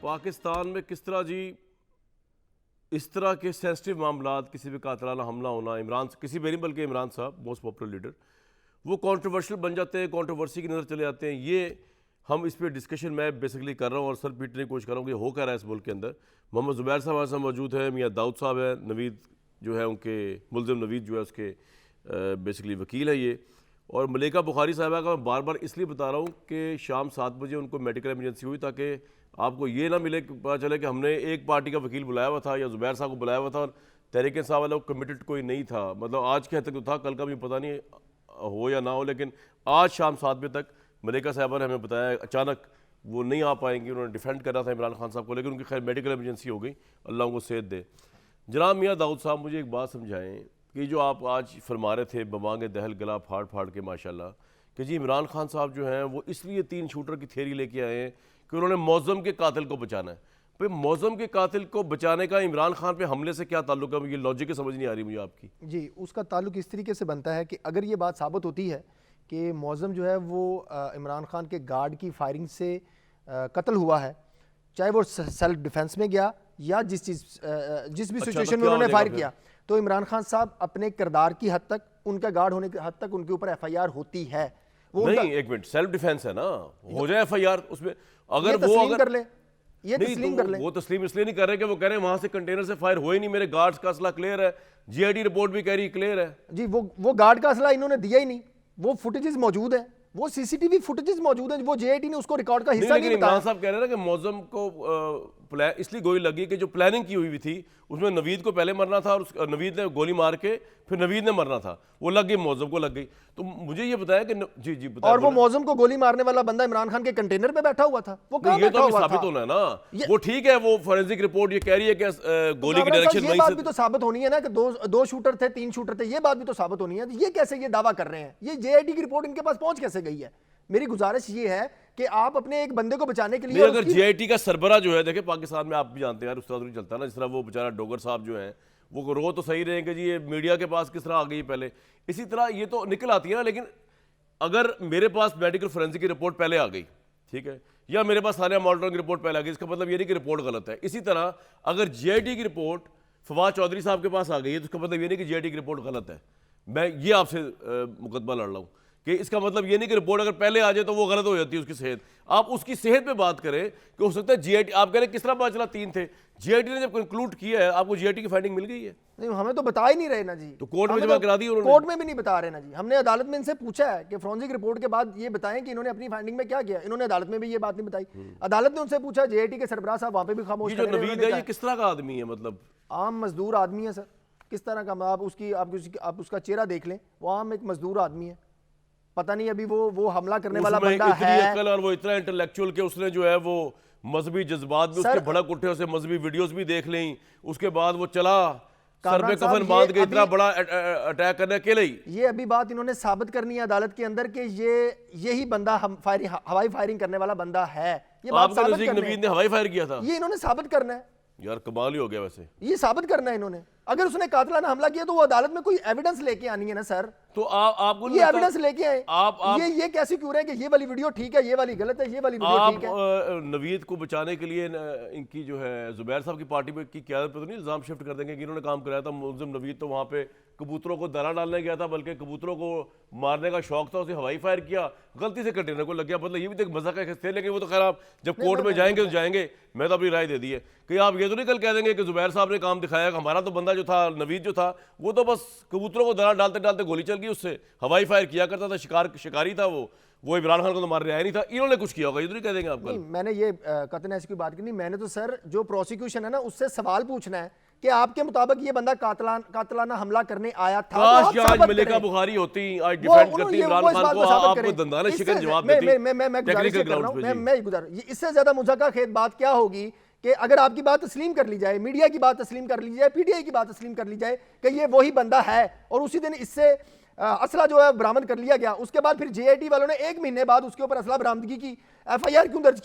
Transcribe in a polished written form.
پاکستان میں کس طرح جی اس طرح کے سینسٹیو معاملات، کسی بھی قاتلانہ حملہ ہونا، عمران کسی بھی نہیں بلکہ عمران صاحب موسٹ پاپولر لیڈر، وہ کنٹروورشل بن جاتے ہیں، کنٹروورسی کی نظر چلے جاتے ہیں. یہ ہم اس پہ ڈسکشن میں بیسیکلی کر رہا ہوں اور سر پیٹنے کی کوشش کر رہا ہوں کہ ہو کیا رہا ہے اس ملک کے اندر. محمد زبیر صاحب ہمارے ساتھ موجود ہیں، میاں داؤد صاحب ہیں، نوید جو ہے ان کے ملزم نوید جو ہے اس کے بیسیکلی وکیل ہے یہ، اور ملیکہ بخاری صاحبہ کا میں بار بار اس لیے بتا رہا ہوں کہ شام 7 بجے ان کو میڈیکل ایمرجنسی ہوئی تاکہ آپ کو یہ نہ ملے کہ پتہ چلے کہ ہم نے ایک پارٹی کا وکیل بلایا ہوا تھا یا زبیر صاحب کو بلایا ہوا تھا اور تحریک انصاف والا کمیٹڈ کوئی نہیں تھا. مطلب آج کے حد تک تو تھا، کل کا بھی پتہ نہیں ہو یا نہ ہو، لیکن آج شام 7 بجے تک ملیکہ صاحبہ نے ہمیں بتایا اچانک وہ نہیں آ پائیں گی، انہوں نے ڈیفینڈ کرنا تھا عمران خان صاحب کو، لیکن ان کی خیر میڈیکل ایمرجنسی ہو گئی، اللہ ان کو صحت دے. جناب میاں داؤد صاحب مجھے ایک بات سمجھائیں کہ جو آپ آج فرما رہے تھے بمانگ دہل گلا پھاڑ پھاڑ کے ماشاءاللہ کہ جی عمران خان صاحب جو ہیں وہ اس لیے 3 شوٹر کی تھیوری لے کے آئے ہیں کہ انہوں نے معظم کے قاتل کو بچانا ہے. بھئی معظم کے قاتل کو بچانے کا عمران خان پہ حملے سے کیا تعلق ہے؟ یہ لاجک سمجھ نہیں آ رہی مجھے آپ کی. جی اس کا تعلق اس طریقے سے بنتا ہے کہ اگر یہ بات ثابت ہوتی ہے کہ معظم جو ہے وہ عمران خان کے گارڈ کی فائرنگ سے قتل ہوا ہے، چاہے وہ سیلف ڈیفنس میں گیا یا جس بھی سچویشن میں انہوں نے فائر کیا، تو عمران خان صاحب اپنے کردار کی حد تک، ان کا گارڈ ہونے کی حد تک ان کے اوپر ایف آئی آر ہوتی ہے. نہیں ایک منٹ، سیلف ڈیفنس ہے نا، ہو جائے ایف آئی آر اس میں. اگر وہ تسلیم کر لیں، یہ تسلیم کر لیں. وہ تسلیم اس لیے نہیں کر رہے کہ وہ کہہ رہے ہیں وہاں سے کنٹینر سے فائر ہوئے نہیں، میرے گارڈز کا اسلحہ کلیئر ہے، جی آئی ڈی رپورٹ بھی کہہ رہی کلیئر ہے. جی وہ گارڈ کا اسلحہ انہوں نے دیا ہی نہیں، وہ فوٹیجز موجود ہیں، وہ سی سی ٹی وی فوٹیجز موجود ہیں، وہ جے آئی ٹی نے اس کو ریکارڈ کا حصہ نہیں بتایا. عمران صاحب کہہ رہے ہیں کہ معظم کو اس لیے گولی لگی کہ جو پلاننگ کی ہوئی تھی اس میں نوید کو پہلے مرنا تھا اور نوید نے گولی مار کے پھر نوید نے مرنا تھا، وہ لگ گئی معظم کو لگ گئی. تو مجھے یہ بتایا کہ جی بتایا. اور وہ معظم کو گولی مارنے والا بندہ عمران خان کے کنٹینر پہ بیٹھا ہوا تھا، وہ کہاں یہ بیٹھا تو ہوا تھا؟ ثابت ہونا ہے نا. وہ ٹھیک ہے، وہ فورینسک رپورٹ یہ کہہ رہی ہے کہ گولی کی ڈائریکشن یہ بات بھی تو ثابت ہونی ہے نا کہ دو شوٹر تھے، 3 شوٹر تھے، یہ بات بھی تو ثابت ہونی ہے. یہ کیسے یہ دعویٰ کر رہے ہیں؟ یہ جے آئی ٹی کی رپورٹ ان کے پاس پہنچ کیسے گئی ہے؟ میری گزارش یہ ہے کہ آپ اپنے ایک بندے کو بچانے کے لیے اگر جے آئی ٹی کا سربراہ جو ہے، دیکھیں پاکستان میں آپ بھی جانتے ہیں یار اس طرح نہیں چلتا نا، جس طرح وہ بیچارہ ڈوگر صاحب جو ہیں وہ رو تو صحیح رہے کہ جی یہ میڈیا کے پاس کس طرح آ گئی پہلے، اسی طرح یہ تو نکل آتی ہے نا. لیکن اگر میرے پاس میڈیکل فورینسک کی رپورٹ پہلے آ گئی، ٹھیک ہے، یا میرے پاس ثانیہ مانیٹرنگ کی رپورٹ پہلے آ گئی، اس کا مطلب یہ نہیں کہ رپورٹ غلط ہے. اسی طرح اگر جے آئی ٹی کی رپورٹ فواد چودھری صاحب کے پاس آ گئی ہے تو اس کا مطلب یہ نہیں کہ جے آئی ٹی کی رپورٹ غلط ہے. میں یہ آپ سے مقدمہ لڑ رہا ہوں کہ اس کا مطلب یہ نہیں کہ رپورٹ اگر پہلے آ جائے تو وہ غلط ہو جاتی ہے اس کی صحت. آپ اس کی صحت پہ بات کریں کہ ہو سکتا ہے جی آئی ٹی، آپ کہہ رہے ہیں کس طرح پتا چلا 3 تھے، جی آئی ٹی نے جب کنکلوڈ کیا ہے آپ کو جی آئی ٹی کی فائنڈنگ مل گئی ہے؟ نہیں ہمیں تو بتا ہی نہیں رہے نا جی. تو کورٹ میں جمع کرا دی انہوں نے؟ کورٹ میں بھی نہیں بتا رہے نا جی. ہم نے عدالت میں ان سے پوچھا ہے کہ فورینسک رپورٹ کے بعد یہ بتائیں کہ انہوں نے اپنی فائنڈنگ میں کیا کیا. انہوں نے عدالت میں بھی یہ بات نہیں بتائی. عدالت نے ان سے پوچھا، جے آئی ٹی کے سربراہ صاحب وہاں پہ بھی خاموش جو نوید ہے یہ کس طرح کا آدمی ہے؟ مطلب عام مزدور آدمی ہے سر. کس طرح کا؟ آپ اس کا چہرہ دیکھ لیں، وہ عام ایک مزدور آدمی ہے. پتہ نہیں ابھی وہ حملہ کرنے والا بندہ ہے، اتنی عقل اور وہ اتنا انٹلیکچوئل کہ اس نے جو ہے وہ مذہبی جذبات میں اس کے بھڑک اٹھے، اسے مذہبی ویڈیوز بھی دیکھ لیں، اس کے بعد وہ چلا سر پہ کفن باندھ کے اتنا بڑا اٹیک کرنے اکیلے ہی. یہ ابھی بات انہوں نے ثابت کرنی ہے عدالت کے اندر کہ یہی بندہ ہوائی فائرنگ کرنے والا بندہ ہے. یہ بات آپ کے نزدیک نوید نے ہوائی فائر کیا تھا؟ یہ انہوں نے ثابت کرنا ہے یار، کمال ہی ہو گیا. ویسے یہ ثابت کرنا ہے انہوں نے. اگر اس نے قاتلانہ حملہ کیا تو وہ عدالت میں کوئی ایویڈنس لے کے آنی ہے نا سر. تو آپ کو یہ ایویڈنس لے کے آئے. یہ کیسے کیوں رہے کہ یہ والی ویڈیو ٹھیک ہے، یہ والی غلط ہے، یہ والی ویڈیو ٹھیک ہے؟ آپ نوید کو بچانے کے لیے ان کی جو ہے زبیر صاحب کی پارٹی کی قیادت پہ تو نہیں الزام شفٹ کر دیں گے کہ انہوں نے کام کرایا تھا؟ ملزم نوید تو وہاں پہ کبوتروں کو دارا ڈالنے گیا تھا، بلکہ کبوتروں کو مارنے کا شوق تھا، اسے ہوائی فائر کیا، غلطی سے کنٹینر کو لگ گیا. مطلب یہ بھی تو ایک مزہ کا حصہ ہے. لیکن وہ تو خیر آپ جب کورٹ میں جائیں گے تو جائیں گے. میں تو اپنی رائے دے دی ہے کہ آپ یہ تو نہیں کل کہہ دیں گے کہ زبیر صاحب نے کام دکھایا. ہمارا تو بندہ جو تھا نوید جو تھا وہ تو بس کبوتروں کو دارا ڈالتے ڈالتے گولی چل گئی، اس سے ہوائی فائر کیا کرتا تھا، شکاری تھا وہ عمران خان کو تو مارنے آیا نہیں تھا. انہوں نے کچھ کیا ہوگا، یہ تو نہیں کہہ دیں گے آپ کل؟ میں نے یہ قطعاً ایسی کوئی بات کی نہیں. میں نے تو سر جو پروسیکیوشن ہے نا اس سے سوال پوچھنا ہے کہ آپ کے مطابق یہ بندہ قاتلانہ حملہ کرنے آیا تھا. کاش آج ملیکہ بخاری ہوتی، آج ڈیفینڈ کرتی عمران خان کو، آپ کو دندانہ شکن جواب دیتی ٹیکنیکل گراؤنڈز پہ. اس سے زیادہ مذاکرہ خیز بات کیا ہوگی کہ اگر آپ کی بات تسلیم کر لی جائے، میڈیا کی بات تسلیم کر لی جائے، پی ٹی آئی کی بات تسلیم کر لی جائے کہ یہ وہی بندہ ہے، اور اسی دن اس سے اسلحہ جو ہے برآمد کر لیا گیا، اس کے بعد پھر جے آئی ٹی والوں نے 1 مہینے بعد اس کے اوپر اسلحہ برآمدگی کی ایف آئی آر کیوں درج